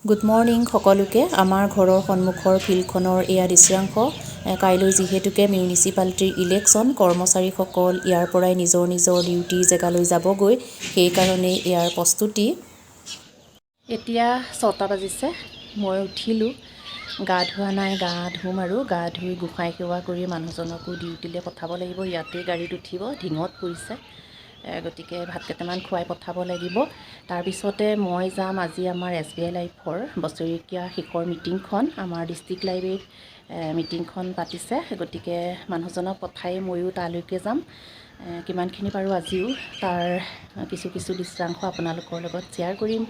Good morning সকলোকে। আমাৰ ঘৰৰ সন্মুখৰ ফিল্ডখনৰ এয়া দৃশ্যাংশ। কাইলৈ যিহেতুকে মিউনিচিপালিটিৰ ইলেকশ্যন, কৰ্মচাৰীসকল ইয়াৰ পৰাই নিজৰ নিজৰ ডিউটি জেগালৈ যাবগৈ, সেইকাৰণেই ইয়াৰ প্ৰস্তুতি। এতিয়া 6টা বাজিছে, মই উঠিলোঁ, গা ধোৱা নাই, গা ধুম আৰু গা ধুই গোসাঁই সেৱা কৰি মানুহজনকো ডিউটিলৈ পঠাব লাগিব। ইয়াতেই গাড়ীত উঠিব, ঢিঙত পৰিছে, গতিকে ভাত কেইটামান খুৱাই পঠাব লাগিব। তাৰপিছতে মই যাম আজি আমাৰ SBI লাইফৰ বছৰেকীয়া শেষৰ মিটিংখন। আমাৰ ডিষ্ট্ৰিক্ট লাইব্ৰেৰীত মিটিংখন পাতিছে, গতিকে মানুহজনক পঠাই ময়ো তালৈকে যাম। কিমানখিনি পাৰোঁ আজিও তাৰ কিছু দৃশ্যাংশ আপোনালোকৰ লগত শ্বেয়াৰ কৰিম।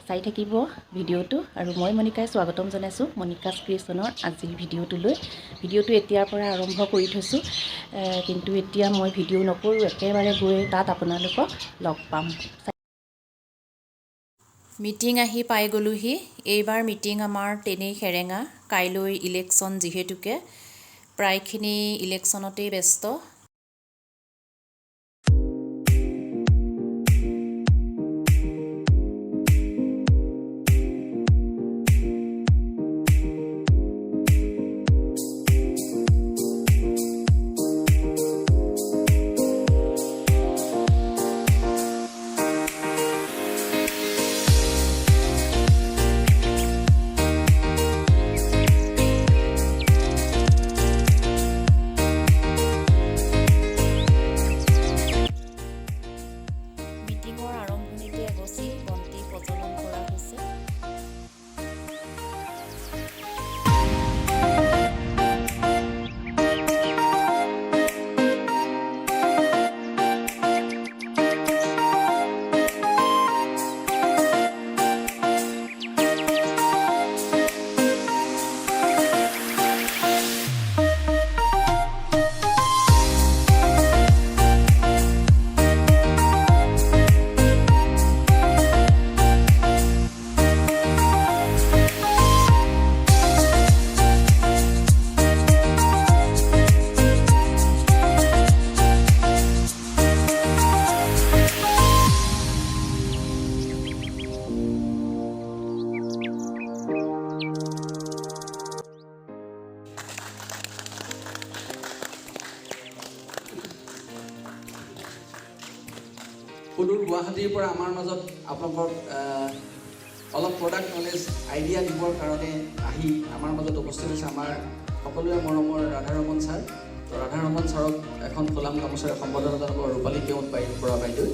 চাই থাকিব ভিডিঅ'টো। আৰু মই মণিকাই স্বাগতম জনাইছোঁ মণিকাছ ক্ৰিয়েশ্যনৰ আজিৰ ভিডিঅ'টোলৈ। ভিডিঅ'টো এতিয়াৰ পৰা আৰম্ভ কৰি থৈছোঁ, কিন্তু এতিয়া মই ভিডিঅ' নকৰোঁ, একেবাৰে গৈ তাত আপোনালোকক লগ পাম। মিটিং আহি পাই গ'লোহি। এইবাৰ মিটিং আমাৰ তেনেই সেৰেঙা। কাইলৈ ইলেকশ্যন যিহেতুকে প্ৰায়খিনি ইলেকশ্যনতেই ব্যস্ত। মিটিঙৰ আৰম্ভণিতে এগছি বন্তি প্ৰজ্বলন কৰা হৈছে। সুদূৰ গুৱাহাটীৰ পৰা আমাৰ মাজত আপোনালোকক অলপ প্ৰডাক্ট নলেজ আইডিয়া দিবৰ কাৰণে আহি আমাৰ মাজত উপস্থিত হৈছে আমাৰ সকলোৱে মৰমৰ ৰাধাৰমন ছাৰ। তো ৰাধাৰমন ছাৰক এখন ফুলাম গামোচাৰে সম্বোধন জনাব ৰূপালী কেওট পৰা বাইদেউ।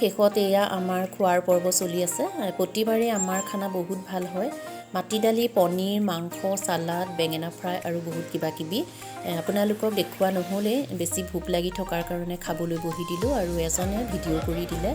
শেষত এয়া আমাৰ খোৱাৰ পৰ্ব চলি আছে। প্ৰতিবাৰে আমাৰ খানা বহুত ভাল হয়। মাটি দালি, পনীৰ, মাংস, চালাড, বেঙেনা ফ্ৰাই আৰু বহুত কিবা কিবি। আপোনালোকক দেখুওৱা নহ'লে, বেছি ভোক লাগি থকাৰ কাৰণে খাবলৈ বহি দিলোঁ আৰু এজনে ভিডিঅ' কৰি দিলে।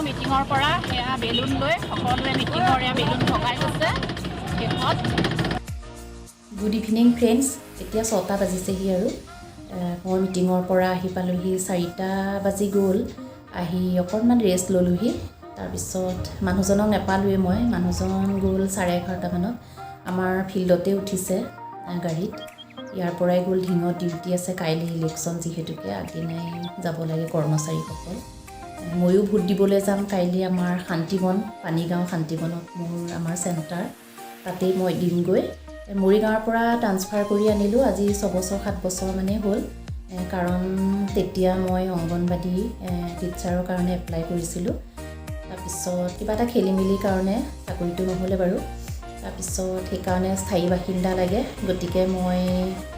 মিটিঙৰ পৰা এয়া বেলুন লৈ সকলোৱে মিটিঙৰ এয়া বেলুন ভগাই গৈছে শেষত। গুড ইভিনিং ফ্ৰেণ্ডছ, এতিয়া 6টা বাজিছেহি আৰু মই মিটিঙৰ পৰা আহি পালোহি 4টা বাজি গ'ল। আহি অকণমান ৰেষ্ট ল'লোহি। তাৰপিছত মানুহজনক নাপালোৱে মই, মানুহজন গ'ল 11:30 মানত। আমাৰ ফিল্ডতে উঠিছে গাড়ীত। ইয়াৰ পৰাই গ'ল, দিনত ডিউটি আছে, কাইলৈ ইলেকশ্যন যিহেতুকে আগদিনাই যাব লাগে কৰ্মচাৰীসকল। ময়ো ভোট দিবলৈ যাম কাইলৈ আমাৰ শান্তিবন, পানীগাঁও শান্তিবনত আমাৰ চেণ্টাৰ, তাতেই মই দিমগৈ। মৰিগাঁৱৰ পৰা ট্ৰান্সফাৰ কৰি আনিলোঁ আজি 6 বছৰ 7 বছৰ মানে হ'ল। কাৰণ তেতিয়া মই অংগনবাদী টিচাৰৰ কাৰণে এপ্লাই কৰিছিলোঁ। তাৰপিছত কিবা এটা খেলি মেলিৰ কাৰণে চাকৰিটো নহ'লে বাৰু। তাৰপিছত সেইকাৰণে স্থায়ী বাসিন্দা লাগে, গতিকে মই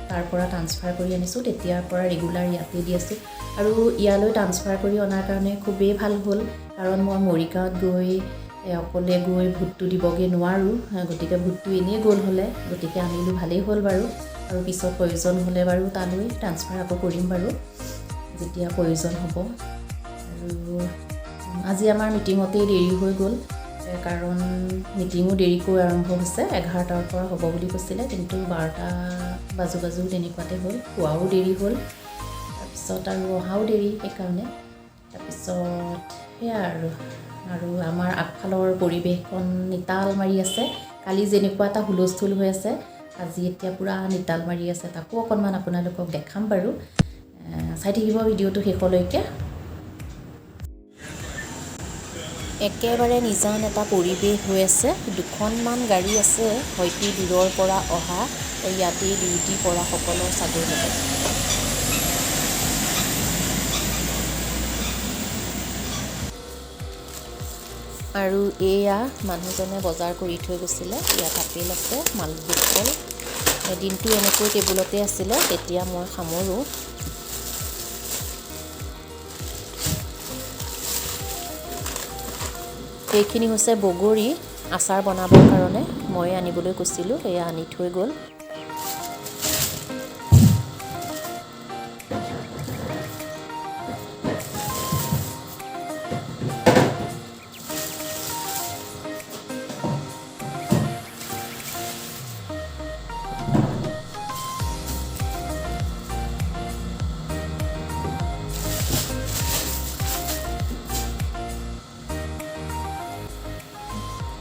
তাৰ পৰা ট্ৰান্সফাৰ কৰি আনিছোঁ। তেতিয়াৰ পৰা ৰেগুলাৰ ইয়াতে দি আছোঁ আৰু ইয়ালৈ ট্ৰান্সফাৰ কৰি অনাৰ কাৰণে খুবেই ভাল হ'ল। কাৰণ মই মৰিগাঁৱত গৈ অকলে গৈ ভোটটো দিবগৈ নোৱাৰোঁ, গতিকে ভোটটো এনেই গ'ল হ'লে, গতিকে আনিলোঁ, ভালেই হ'ল বাৰু। আৰু পিছত প্ৰয়োজন হ'লে বাৰু তালৈ ট্ৰান্সফাৰ আকৌ কৰিম বাৰু যেতিয়া প্ৰয়োজন হ'ব। আৰু আজি আমাৰ মিটিঙতেই দেৰি হৈ গ'ল, কাৰণ মিটিঙো দেৰিকৈ আৰম্ভ হৈছে। 11টাৰ পৰা হ'ব বুলি কৈছিলে, কিন্তু 12টা বাজু তেনেকুৱাতে হ'ল। খোৱাও দেৰি হ'ল, তাৰপিছত আৰু অহাও দেৰি, সেইকাৰণে। তাৰপিছত সেয়া আৰু আমাৰ আগফালৰ পৰিৱেশখন নিতাল মাৰি আছে। কালি যেনেকুৱা এটা হুলস্থুল হৈ আছে, আজি এতিয়া পূৰা নিতাল মাৰি আছে। তাকো অকণমান আপোনালোকক দেখাম বাৰু, চাই থাকিব ভিডিঅ'টো শেষলৈকে। একেবাৰে নিজান এটা পৰিৱেশ হৈ আছে। 2খনমান গাড়ী আছে, হয়তো দূৰৰ পৰা অহা, ইয়াতেই ডিউটি কৰা সকলৰ চাগৈ হ'ব। আৰু এয়া মানুহজনে বজাৰ কৰি থৈ গৈছিলে। ইয়াত আপেল আছে, মালভোগ কল। দিনটো এনেকৈ টেবুলতে আছিলে, তেতিয়া মই সামৰোঁ। এইখিনি হৈছে বগৰী, আচাৰ বনাবৰ কাৰণে মই আনিবলৈ কৈছিলোঁ, এয়া আনি থৈ গ'ল।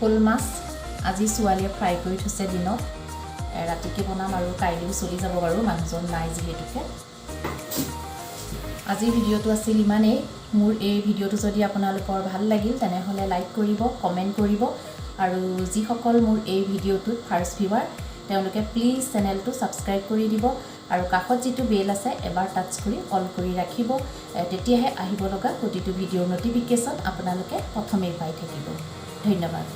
শ'ল মাছ আজি ছোৱালীয়ে ফ্ৰাই কৰি থৈছে দিনত, ৰাতিকৈ বনাম আৰু কাইলৈও চলি যাব বাৰু, মানুহজন নাই যিহেতুকে। আজিৰ ভিডিঅ'টো আছিল ইমানেই। মোৰ এই ভিডিঅ'টো যদি আপোনালোকৰ ভাল লাগিল তেনেহ'লে লাইক কৰিব, কমেণ্ট কৰিব, আৰু যিসকল মোৰ এই ভিডিঅ'টোত ফাৰ্ষ্ট ভিউৱাৰ তেওঁলোকে প্লিজ চেনেলটো ছাবস্ক্ৰাইব কৰি দিব, আৰু কাষত যিটো বেল আছে এবাৰ টাচ কৰি অল কৰি ৰাখিব, তেতিয়াহে আহিব লগা প্ৰতিটো ভিডিঅ'ৰ ন'টিফিকেশ্যন আপোনালোকে প্ৰথমেই পাই থাকিব। ধন্যবাদ।